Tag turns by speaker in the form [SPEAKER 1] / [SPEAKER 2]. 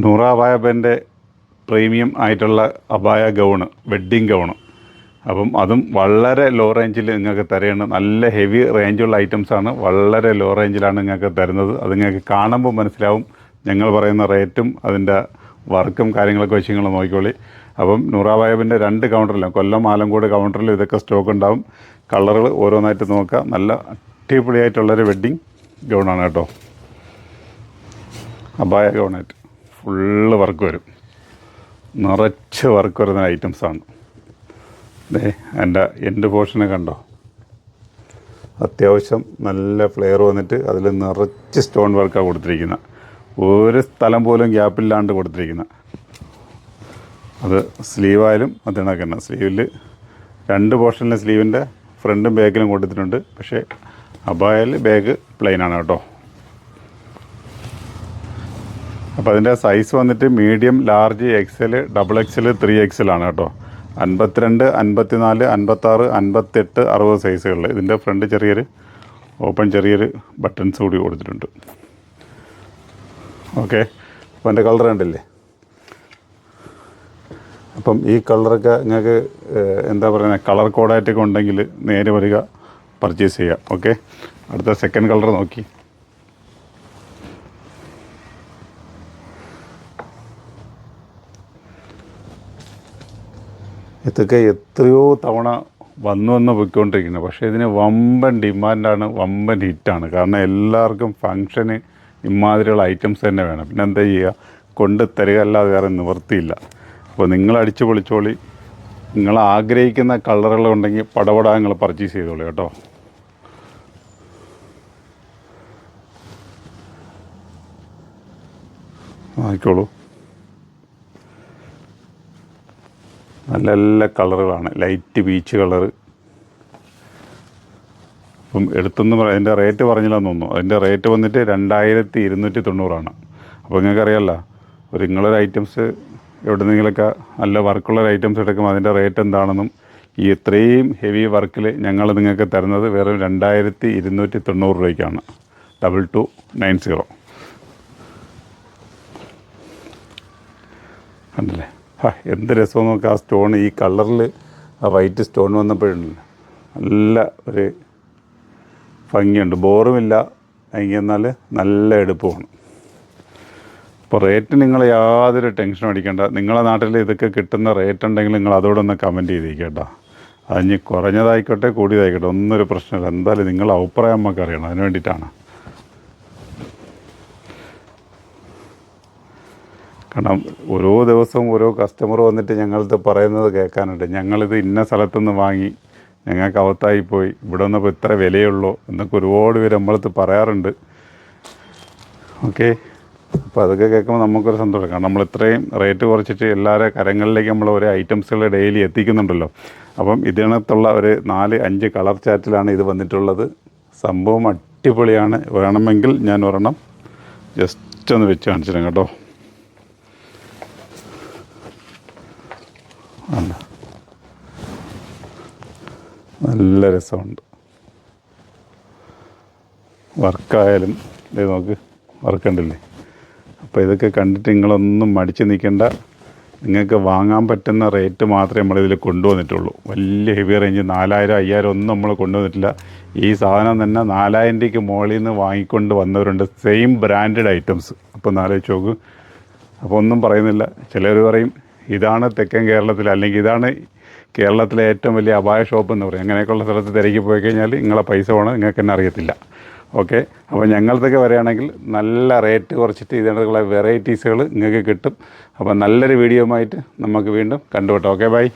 [SPEAKER 1] Noora അബായബൻ്റെ premium ആയിട്ടുള്ള അബായ gown, wedding gown. അപ്പം അതും വളരെ ലോ റേഞ്ചിൽ നിങ്ങൾക്ക് തരുകയാണ്. നല്ല ഹെവി റേഞ്ചുള്ള ഐറ്റംസാണ്, വളരെ ലോ റേഞ്ചിലാണ് നിങ്ങൾക്ക് തരുന്നത്. അത് നിങ്ങൾക്ക് കാണുമ്പോൾ മനസ്സിലാവും. ഞങ്ങൾ പറയുന്ന റേറ്റും അതിൻ്റെ വർക്കും കാര്യങ്ങളൊക്കെ വെച്ച് നിങ്ങൾ നോക്കിക്കോളി. അപ്പം നൂറ അബായബൻ്റെ 2 കൗണ്ടറിലും, കൊല്ലം ആലങ്കോട് കൗണ്ടറിലും ഇതൊക്കെ സ്റ്റോക്ക് ഉണ്ടാവും. കളറുകൾ ഓരോന്നായിട്ട് നോക്കുക. നല്ല അടിപൊളിയായിട്ടുള്ളൊരു വെഡ്ഡിങ് ഗൗണാണ് കേട്ടോ. അബായ ഗൗണായിട്ട് ഫുള്ള് വർക്ക് വരും, നിറച്ച് വർക്ക് വരുന്ന ഐറ്റംസാണ്. എൻ്റെ എൻഡ് പോർഷനെ കണ്ടോ, അത്യാവശ്യം നല്ല ഫ്ലെയർ വന്നിട്ട് അതിൽ നിറച്ച് സ്റ്റോൺ വർക്കാണ് കൊടുത്തിരിക്കുന്നത്. ഒരു സ്ഥലം പോലും ഗ്യാപ്പില്ലാണ്ട് കൊടുത്തിരിക്കുന്നത്. അത് സ്ലീവായാലും അത് കണക്ക് തന്നെ. സ്ലീവിൽ 2 പോർഷനിലെ സ്ലീവിൻ്റെ ഫ്രണ്ടും ബാക്കിലും കൊടുത്തിട്ടുണ്ട്. പക്ഷേ അബായയിൽ ബാഗ് പ്ലെയിനാണ് കേട്ടോ. അപ്പോൾ അതിൻ്റെ സൈസ് വന്നിട്ട് medium, large, XL, XXL, 3XL ആണ് കേട്ടോ. 52, 54, 56, 58, 60 സൈസുകളിൽ. ഇതിൻ്റെ ഫ്രണ്ട് ചെറിയൊരു ചെറിയൊരു ബട്ടൺസ് കൂടി കൊടുത്തിട്ടുണ്ട്. ഓക്കെ, അപ്പോൾ എൻ്റെ കളർ കണ്ടില്ലേ. അപ്പം ഈ കളറൊക്കെ നിങ്ങൾക്ക് എന്താ പറയുക, കളർ കോഡായിട്ടൊക്കെ ഉണ്ടെങ്കിൽ നേരെ വരിക, പർച്ചേസ് ചെയ്യുക. ഓക്കെ, അടുത്ത സെക്കൻഡ് കളർ നോക്കി. ഇതൊക്കെ എത്രയോ തവണ വന്ന് പോയിക്കൊണ്ടിരിക്കുന്നത്. പക്ഷേ ഇതിന് വമ്പൻ ഡിമാൻഡാണ്, വമ്പൻ ഹിറ്റാണ്. കാരണം എല്ലാവർക്കും ഫങ്ഷന് ഇമാതിരിയുള്ള ഐറ്റംസ് തന്നെ വേണം. പിന്നെ എന്താ ചെയ്യുക, കൊണ്ട് തരിക അല്ലാതെ വേറെ നിവൃത്തിയില്ല. അപ്പോൾ നിങ്ങൾ അടിച്ചു പൊളിച്ചോളി. നിങ്ങൾ ആഗ്രഹിക്കുന്ന കളറുകളുണ്ടെങ്കിൽ പടപടാ നിങ്ങൾ പർച്ചേസ് ചെയ്തോളൂ കേട്ടോ. ആയിക്കോളൂ. നല്ല നല്ല കളറുകളാണ്, ലൈറ്റ് പീച്ച് കളറ്. അപ്പം എടുത്തെന്ന് അതിൻ്റെ റേറ്റ് പറഞ്ഞില്ലെന്ന് തോന്നുന്നു. അതിൻ്റെ റേറ്റ് വന്നിട്ട് 2290. അപ്പോൾ നിങ്ങൾക്കറിയാമല്ലോ, നിങ്ങളൊരു ഐറ്റംസ് എവിടെന്നെങ്കിലൊക്കെ നല്ല വർക്കുള്ളൊരു ഐറ്റംസ് എടുക്കുമ്പോൾ അതിൻ്റെ റേറ്റ് എന്താണെന്നും, ഈ ഇത്രയും ഹെവി വർക്കിൽ ഞങ്ങൾ നിങ്ങൾക്ക് തരുന്നത് വെറും 2290 രൂപയ്ക്കാണ്. 2290. കണ്ടില്ലേ, എന്ത് രസമെന്ന് നോക്കുക. ആ സ്റ്റോൺ, ഈ കളറിൽ ആ വൈറ്റ് സ്റ്റോൺ വന്നപ്പോഴുണ്ടല്ലോ, നല്ല ഒരു ഭംഗിയുണ്ട്. ബോറുമില്ല, എന്നാൽ നല്ല എടുപ്പമാണ്. അപ്പോൾ റേറ്റ് നിങ്ങൾ യാതൊരു ടെൻഷനും അടിക്കേണ്ട. നിങ്ങളെ നാട്ടിൽ ഇതൊക്കെ കിട്ടുന്ന റേറ്റ് ഉണ്ടെങ്കിൽ നിങ്ങൾ അതോടൊന്ന് കമൻറ്റ് ചെയ്തേക്കുക കേട്ടോ. അതിന് കുറഞ്ഞതായിക്കോട്ടെ കൂടിയതായിക്കോട്ടെ ഒന്നൊരു പ്രശ്നമില്ല. എന്തായാലും നിങ്ങളുടെ അഭിപ്രായം നമുക്ക് അറിയണം, അതിന് വേണ്ടിയിട്ടാണ്. കാരണം ഓരോ ദിവസവും ഓരോ കസ്റ്റമർ വന്നിട്ട് ഞങ്ങളത് പറയുന്നത് കേൾക്കാനുണ്ട്. ഞങ്ങളിത് ഇന്ന സ്ഥലത്തുനിന്ന് വാങ്ങി, ഞങ്ങൾക്ക് അവത്തായിപ്പോയി, ഇവിടെ വന്നപ്പോൾ ഇത്ര വിലയുള്ളൂ എന്നൊക്കെ ഒരുപാട് പേര് നമ്മളടുത്ത് പറയാറുണ്ട്. ഓക്കെ, അപ്പോൾ അതൊക്കെ കേൾക്കുമ്പോൾ നമുക്കൊരു സന്തോഷം. കാരണം നമ്മൾ ഇത്രയും റേറ്റ് കുറച്ചിട്ട് എല്ലാവരുടെ കരങ്ങളിലേക്ക് നമ്മൾ ഓരോ ഐറ്റംസുകൾ ഡെയിലി എത്തിക്കുന്നുണ്ടല്ലോ. അപ്പം ഇതിനകത്തുള്ള ഒരു 4-5 കളർ ചാറ്റിലാണ് ഇത് വന്നിട്ടുള്ളത്. സംഭവം അടിപൊളിയാണ്. വേണമെങ്കിൽ ഞാൻ ഒരെണ്ണം ജസ്റ്റ് ഒന്ന് വെച്ച് കാണിച്ചിരുന്നു കേട്ടോ. അല്ല, നല്ല രസമുണ്ട്. വർക്കായാലും ഇത് നോക്ക്, വർക്കുണ്ടല്ലേ. അപ്പോൾ ഇതൊക്കെ കണ്ടിട്ട് നിങ്ങളൊന്നും മടിച്ച് നിൽക്കേണ്ട. നിങ്ങൾക്ക് വാങ്ങാൻ പറ്റുന്ന റേറ്റ് മാത്രമേ നമ്മളിതിൽ കൊണ്ടുവന്നിട്ടുള്ളൂ. വലിയ ഹെവി റേഞ്ച് 4000, 5000 ഒന്നും നമ്മൾ കൊണ്ടുവന്നിട്ടില്ല. ഈ സാധനം തന്നെ 4000 രൂപയ്ക്ക് മുകളിൽ നിന്ന് വാങ്ങിക്കൊണ്ട് വന്നവരുണ്ട്, സെയിം ബ്രാൻഡഡ് ഐറ്റംസ്. അപ്പോൾ ആലോചിച്ച് നോക്ക്. അപ്പോൾ ഒന്നും പറയുന്നില്ല. ചിലർ പറയും ഇതാണ് തെക്കൻ കേരളത്തിൽ, അല്ലെങ്കിൽ ഇതാണ് കേരളത്തിലെ ഏറ്റവും വലിയ അബായ ഷോപ്പ് എന്ന് പറയും. അങ്ങനെയൊക്കെയുള്ള സ്ഥലത്ത് തിരക്കി പോയി കഴിഞ്ഞാൽ നിങ്ങളെ പൈസ പോകണം, നിങ്ങൾക്ക് തന്നെ അറിയത്തില്ല. ഓക്കെ, അപ്പോൾ ഞങ്ങളതൊക്കെ വരികയാണെങ്കിൽ നല്ല റേറ്റ് കുറച്ചിട്ട് ഇതിനുള്ള വെറൈറ്റീസുകൾ നിങ്ങൾക്ക് കിട്ടും. അപ്പോൾ നല്ലൊരു വീഡിയോ ആയിട്ട് നമുക്ക് വീണ്ടും കണ്ടുപിട്ടാം. Okay, by.